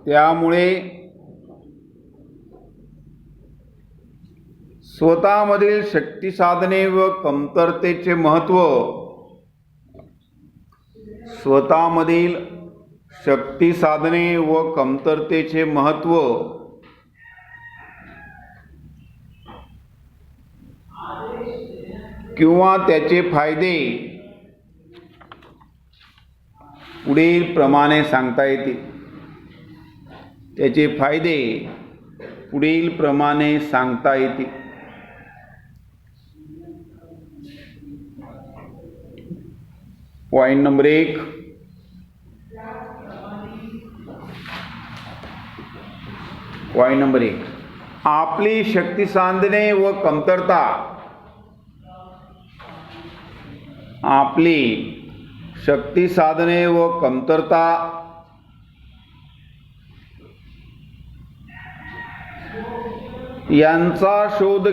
त्यामुळे स्वतःमधील शक्ती साधने व कमतरतेचे महत्त्व, स्वतःमधील शक्ती साधने व कमतरतेचे महत्त्व किंवा त्याचे फायदे पुढील प्रमाणे सांगता येतील. त्याचे फायदे पुढील प्रमाणे सांगता येतील. पॉइंट नंबर 1, आपली शक्ती साधने व कमतरता. आपली शक्ती साधने व कमतरता यांचा शोध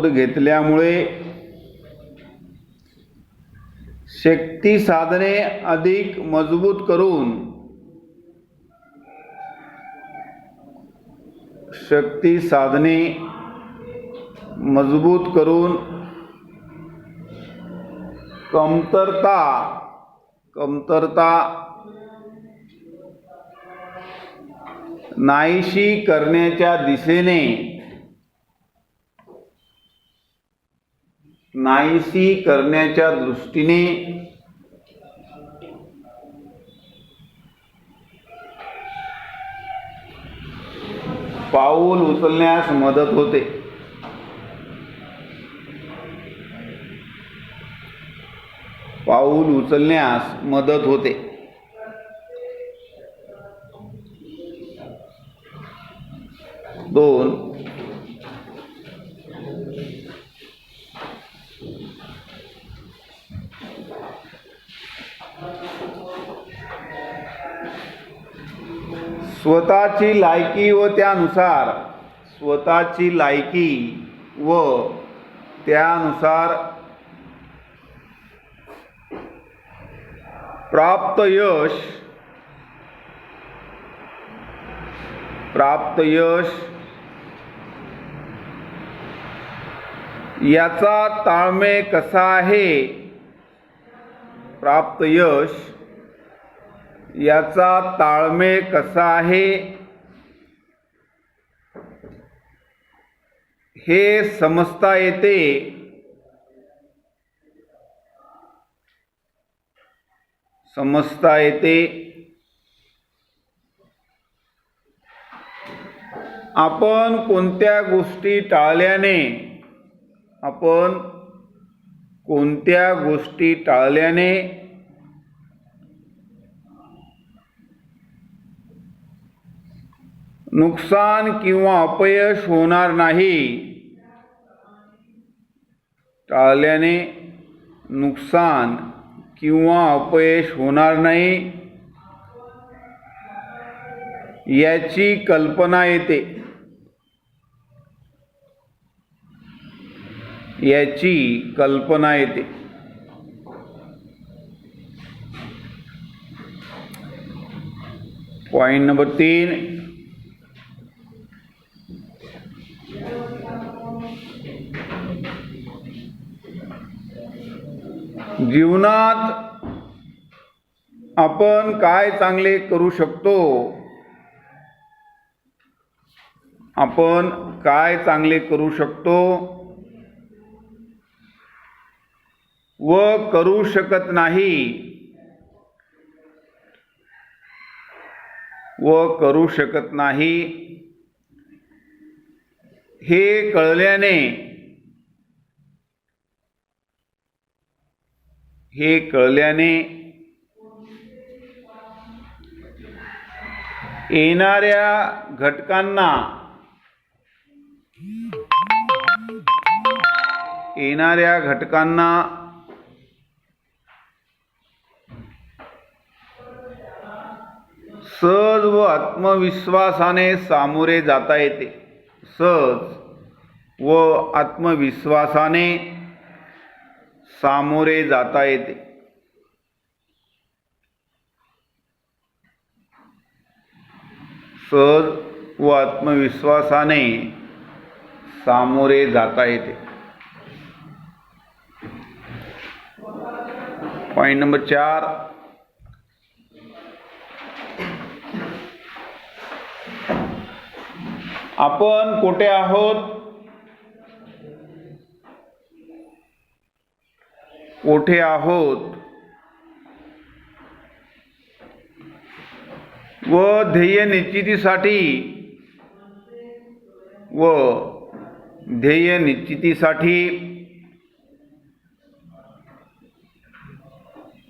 घेतल्यामुळे शक्ती साधने अधिक मजबूत करून कमतरता नाहीशी करण्याच्या दृष्टीने पाऊल उचलण्यास मदत होते. पाऊल उचलण्यास मदत होते. 2, स्वतःची लायकी व त्यानुसार प्राप्त यश याचा ताळमेळ कसा आहे. हे समजता येते. आपण कोणत्या गोष्टी टाळल्याने नुकसान किंवा अपयश होणार नाही याची कल्पना येते. पॉइंट नंबर 3, जीवनात आपण काय चांगले करू शकतो व करू शकत नाही हे कळल्याने येणाऱ्या घटकांना सहज व आत्मविश्वासाने सामोरे जाता येते. सामोरे जाता येते. सहज व आत्मविश्वासाने सामोरे जाता येते. पॉइंट नंबर 4, आपण कुठे आहोत, कोठे आहोत व ध्येय निश्चितीसाठी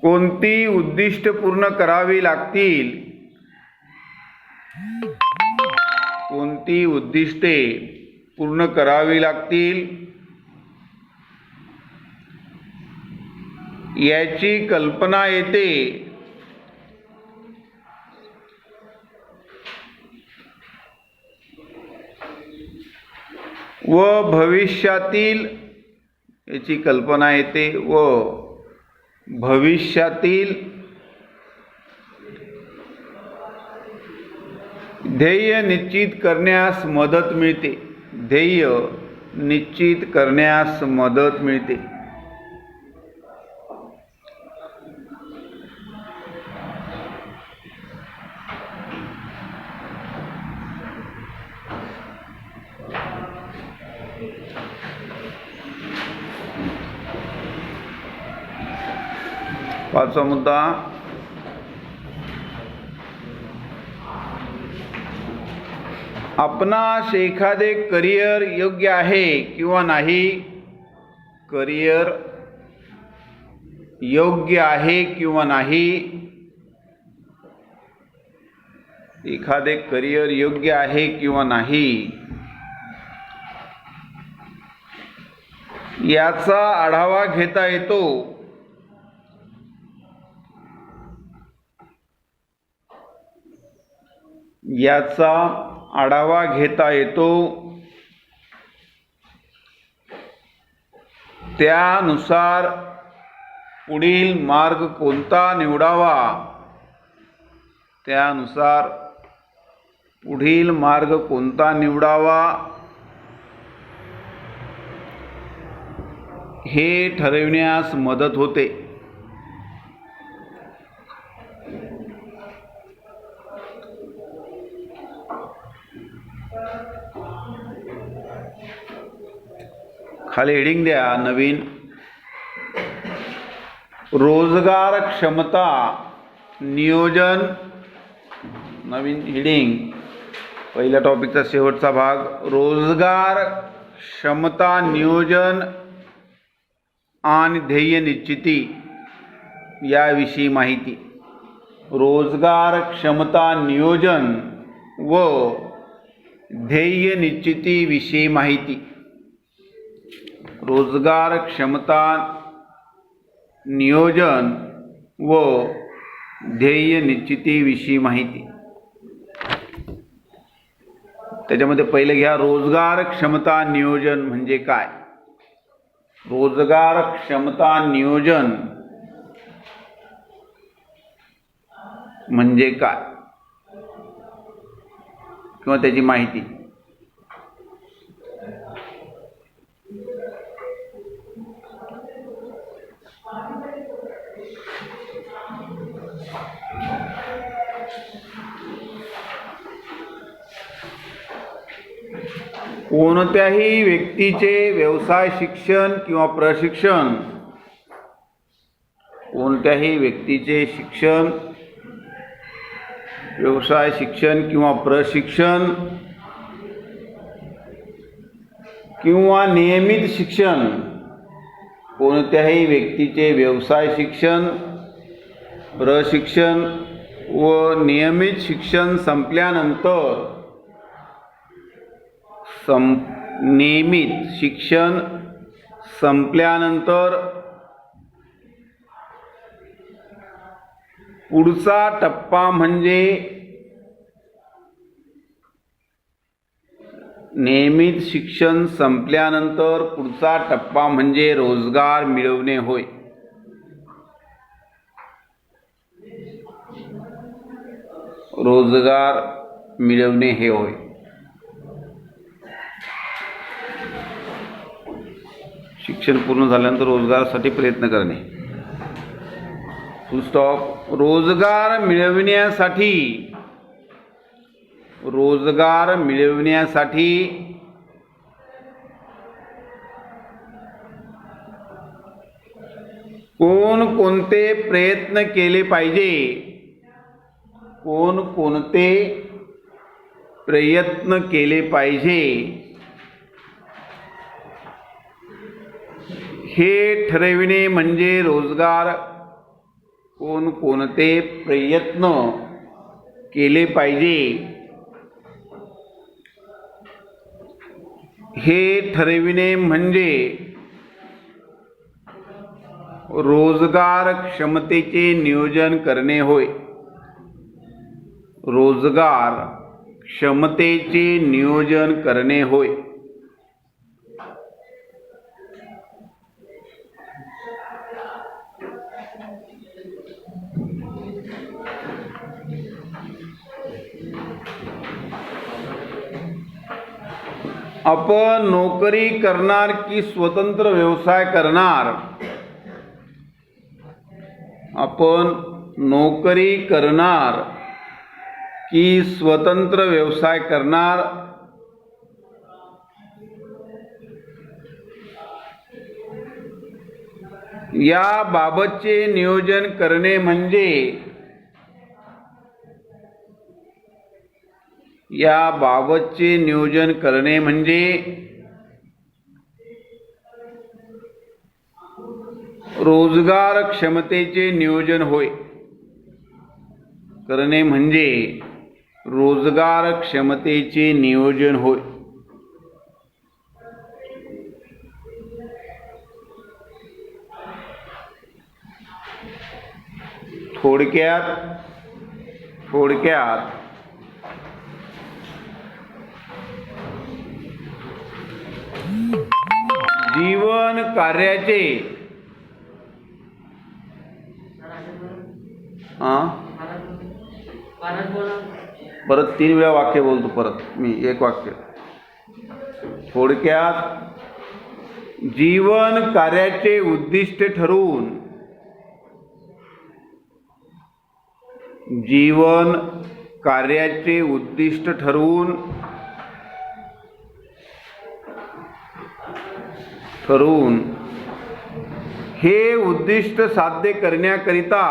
कोणती उद्दिष्ट पूर्ण करावी लागतील, कोणती उद्दिष्टे पूर्ण करावी लागतील याची कल्पना येते. व भविष्यातील याची कल्पना येते व भविष्यातील ध्येय निश्चित करण्यास मदत मिळते. ध्येय निश्चित करण्यास मदत मिळते. पाचवा मुद्दा, आपणास एखादे करिअर योग्य आहे किंवा नाही. करिअर योग्य आहे किंवा नाही. एखादे करिअर योग्य आहे किंवा नाही याचा आढावा घेता येतो. याचा आढावा घेता येतो. त्यानुसार पुढील मार्ग कोणता निवडावा, त्यानुसार पुढील मार्ग कोणता निवडावा हे ठरविण्यास मदत होते. खाली हेडिंग द्या नवीन, रोजगार क्षमता नियोजन. नवीन हेडिंग, पहिल्या टॉपिकचा शेवटचा भाग, रोजगार क्षमता नियोजन आणि ध्येय निश्चिती याविषयी माहिती. रोजगार क्षमता नियोजन व ध्येय निश्चिती विषयी माहिती. रोजगार क्षमता नियोजन व ध्येय निश्चिती विषयी माहिती. त्याच्यामध्ये पहिले घ्या, रोजगार क्षमता नियोजन म्हणजे काय. रोजगार क्षमता नियोजन म्हणजे काय किंवा त्याची माहिती. कोणत्याही व्यक्तीचे व्यवसाय शिक्षण किंवा प्रशिक्षण, कोणत्याही व्यक्तीचे शिक्षण, व्यवसाय शिक्षण किंवा प्रशिक्षण किंवा नियमित शिक्षण, कोणत्याही व्यक्तीचे व्यवसाय शिक्षण, प्रशिक्षण व नियमित शिक्षण संपल्यानंतर नियमित शिक्षण संपल्यानंतर पुढचा टप्पा म्हणजे नियमित शिक्षण संपल्यानंतर पुढचा टप्पा म्हणजे रोजगार मिळवणे होय. रोजगार मिळवणे हे होय. शिक्षण पूर्ण झाल्यानंतर रोजगारासाठी प्रयत्न करणे. फुल स्टॉप. रोजगार मिळवण्यासाठी कोणकोणते प्रयत्न केले पाहिजे? कोणकोणते प्रयत्न केले पाहिजे हे ठरविणे म्हणजे रोजगार. कोणकोणते प्रयत्न केले पाहिजे हे ठरविणे म्हणजे रोजगार क्षमतेचे नियोजन करणे होय. रोजगार क्षमतेचे नियोजन करणे होय. आपण नोकरी करणार की स्वतंत्र व्यवसाय करणार? आपण नोकरी करणार की स्वतंत्र व्यवसाय करणार? या बाबतचे नियोजन करणे म्हणजे रोजगार क्षमतेचे नियोजन होय. करणे म्हणजे रोजगार क्षमतेचे नियोजन होय. थोडक्यात जीवन कार्याचे परत 3 वेळा वाक्य बोलतो. परत मी एक वाक्य. थोडक्यात जीवन कार्याचे उद्दिष्ट ठरवून हे उद्दिष्ट साध्य करण्याकरिता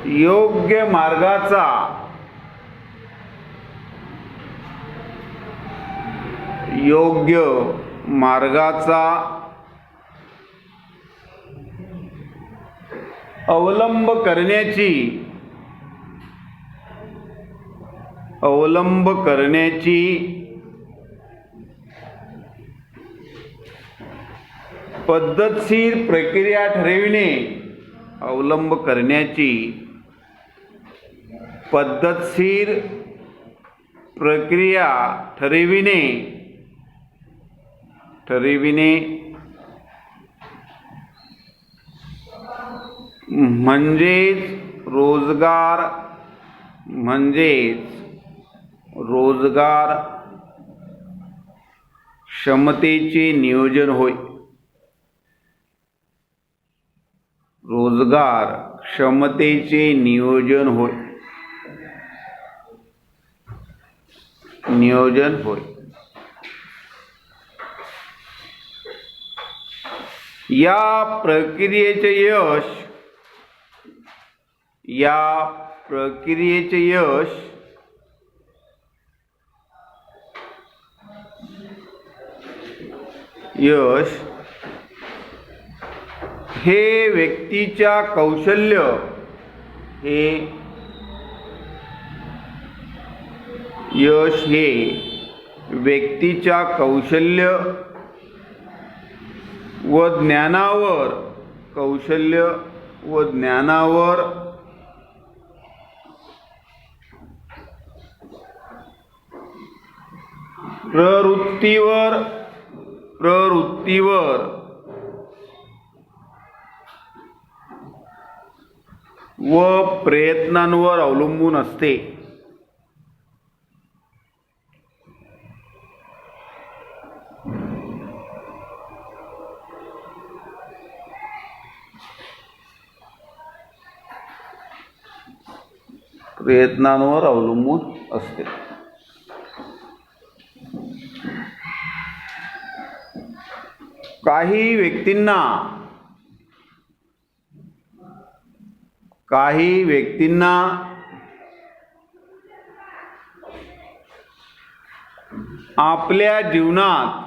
योग्य मार्गाचा अवलंब करण्याची पद्धतशीर प्रक्रिया ठरविणे म्हणजेच रोजगार क्षमतेचे नियोजन होय. रोजगार क्षमतेचे नियोजन होय. या प्रक्रियेचे यश हे व्यक्तीच्या कौशल्य व्यक्तीच्या कौशल्य व ज्ञानावर प्रवृत्तीवर व प्रयत्नांवर अवलंबून असते. प्रयत्नांवर अवलंबून असते. काही व्यक्तींना आपल्या जीवनात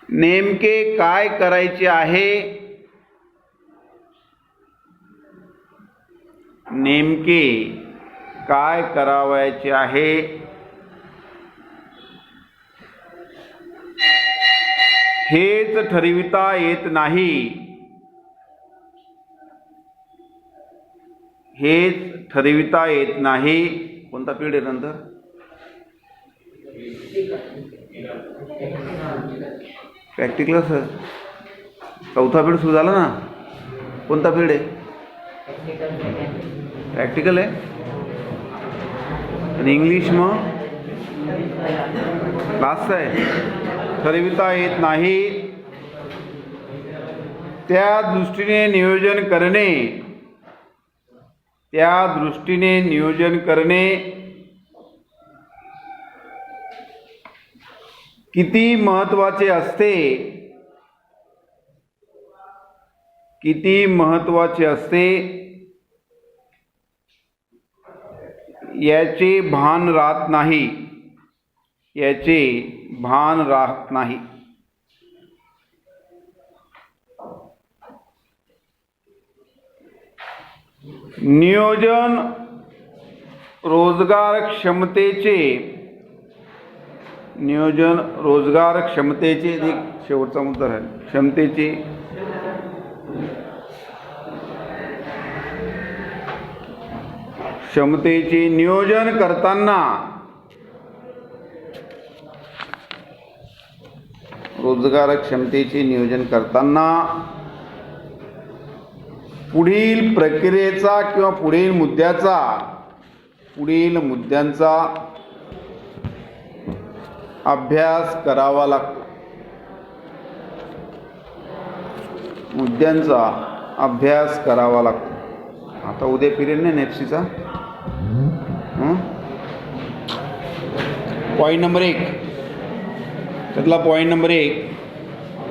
नेमके काय करायचे आहे हेच ठरविता येत नाही. कोणता पिरियड आहे नंतर? प्रॅक्टिकल सर, चौथा पिरियड सुरू झाला ना. कोणता पिरियड आहे? प्रॅक्टिकल आहे. आणि इंग्लिश मग लास्ट आहे. ठरविता येत नाही, त्या दृष्टीने नियोजन करणे किती महत्त्वाचे असते याचे भान राहत नाही. नियोजन रोजगार क्षमतेचे एक शेवटचा मुद्दा आहे. क्षमतेचे नियोजन करताना पुढील प्रक्रियेचा किंवा पुढील मुद्द्यांचा अभ्यास करावा लागतो. आता उद्या पिरियड नाही नेप्सीचा. पॉईंट नंबर 1 त्यातला पॉईंट नंबर 1